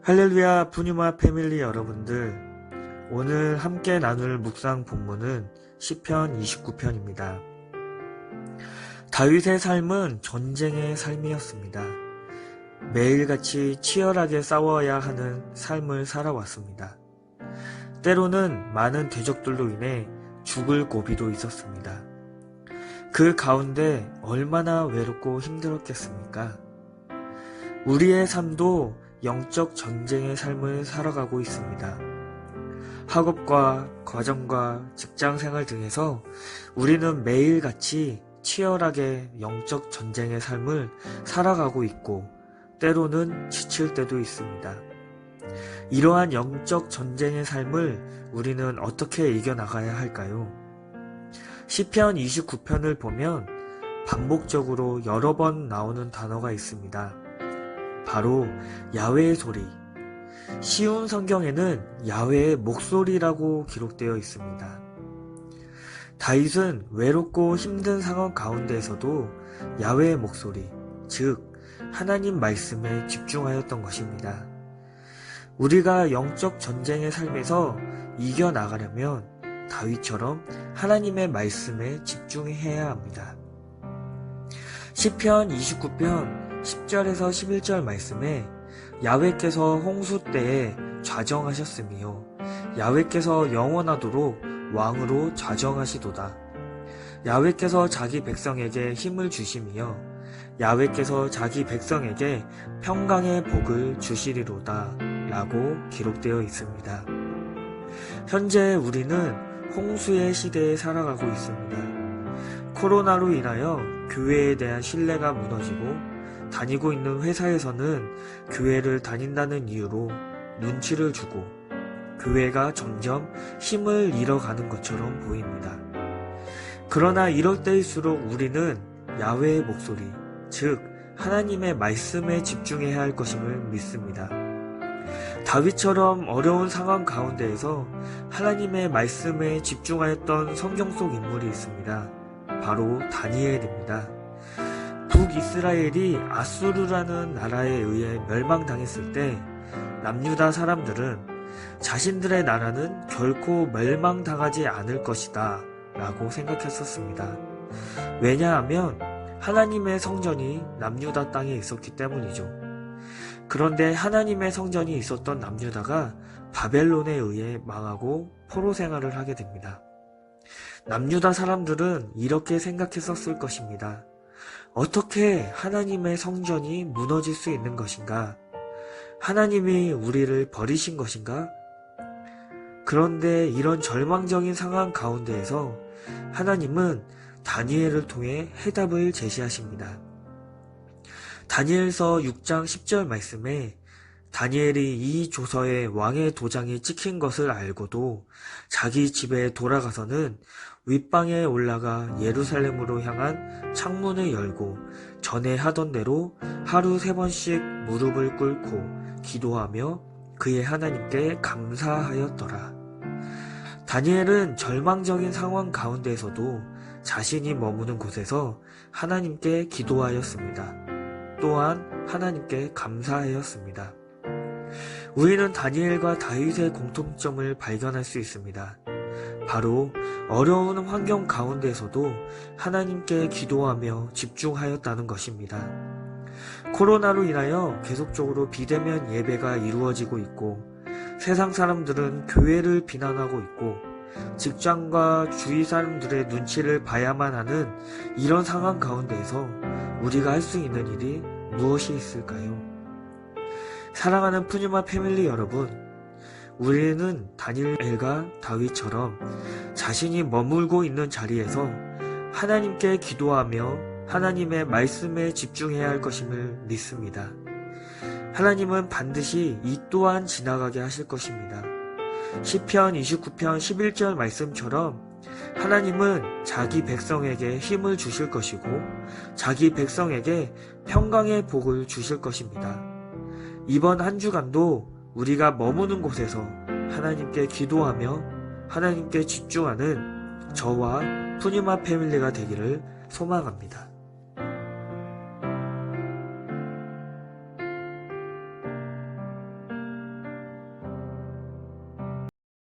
할렐루야 푸뉴마 패밀리 여러분들, 오늘 함께 나눌 묵상 본문은 시편 29편입니다. 다윗의 삶은 전쟁의 삶이었습니다. 매일같이 치열하게 싸워야 하는 삶을 살아왔습니다. 때로는 많은 대적들로 인해 죽을 고비도 있었습니다. 그 가운데 얼마나 외롭고 힘들었겠습니까? 우리의 삶도 영적 전쟁의 삶을 살아가고 있습니다. 학업과 과정과 직장생활 등에서 우리는 매일같이 치열하게 영적 전쟁의 삶을 살아가고 있고 때로는 지칠 때도 있습니다. 이러한 영적 전쟁의 삶을 우리는 어떻게 이겨나가야 할까요? 시편 29편을 보면 반복적으로 여러 번 나오는 단어가 있습니다. 바로 야훼의 소리. 쉬운 성경에는 야훼의 목소리라고 기록되어 있습니다. 다윗은 외롭고 힘든 상황 가운데에서도 야훼의 목소리, 즉 하나님 말씀에 집중하였던 것입니다. 우리가 영적 전쟁의 삶에서 이겨나가려면 다윗처럼 하나님의 말씀에 집중해야 합니다. 시편 29편 10절에서 11절 말씀에 야훼께서 홍수 때에 좌정하셨으며 야훼께서 영원하도록 왕으로 좌정하시도다. 야훼께서 자기 백성에게 힘을 주시며 야훼께서 자기 백성에게 평강의 복을 주시리로다 라고 기록되어 있습니다. 현재 우리는 홍수의 시대에 살아가고 있습니다. 코로나로 인하여 교회에 대한 신뢰가 무너지고 다니고 있는 회사에서는 교회를 다닌다는 이유로 눈치를 주고 교회가 점점 힘을 잃어가는 것처럼 보입니다. 그러나 이럴 때일수록 우리는 야훼의 목소리, 즉 하나님의 말씀에 집중해야 할 것임을 믿습니다. 다윗처럼 어려운 상황 가운데에서 하나님의 말씀에 집중하였던 성경 속 인물이 있습니다. 바로 다니엘입니다. 북이스라엘이 아수르라는 나라에 의해 멸망당했을 때 남유다 사람들은 자신들의 나라는 결코 멸망당하지 않을 것이다 라고 생각했었습니다. 왜냐하면 하나님의 성전이 남유다 땅에 있었기 때문이죠. 그런데 하나님의 성전이 있었던 남유다가 바벨론에 의해 망하고 포로 생활을 하게 됩니다. 남유다 사람들은 이렇게 생각했었을 것입니다. 어떻게 하나님의 성전이 무너질 수 있는 것인가? 하나님이 우리를 버리신 것인가? 그런데 이런 절망적인 상황 가운데에서 하나님은 다니엘을 통해 해답을 제시하십니다. 다니엘서 6장 10절 말씀에 다니엘이 이 조서에 왕의 도장이 찍힌 것을 알고도 자기 집에 돌아가서는 윗방에 올라가 예루살렘으로 향한 창문을 열고 전에 하던 대로 하루 3번씩 무릎을 꿇고 기도하며 그의 하나님께 감사하였더라. 다니엘은 절망적인 상황 가운데에서도 자신이 머무는 곳에서 하나님께 기도하였습니다. 또한 하나님께 감사하였습니다. 우리는 다니엘과 다윗의 공통점을 발견할 수 있습니다. 바로 어려운 환경 가운데서도 하나님께 기도하며 집중하였다는 것입니다. 코로나로 인하여 계속적으로 비대면 예배가 이루어지고 있고 세상 사람들은 교회를 비난하고 있고 직장과 주위 사람들의 눈치를 봐야만 하는 이런 상황 가운데에서 우리가 할 수 있는 일이 무엇이 있을까요? 사랑하는 푸뉴마 패밀리 여러분, 우리는 다니엘과 다윗처럼 자신이 머물고 있는 자리에서 하나님께 기도하며 하나님의 말씀에 집중해야 할 것임을 믿습니다. 하나님은 반드시 이 또한 지나가게 하실 것입니다. 시편 29편 11절 말씀처럼 하나님은 자기 백성에게 힘을 주실 것이고 자기 백성에게 평강의 복을 주실 것입니다. 이번 한 주간도 우리가 머무는 곳에서 하나님께 기도하며 하나님께 집중하는 저와 푸뉴마 패밀리가 되기를 소망합니다.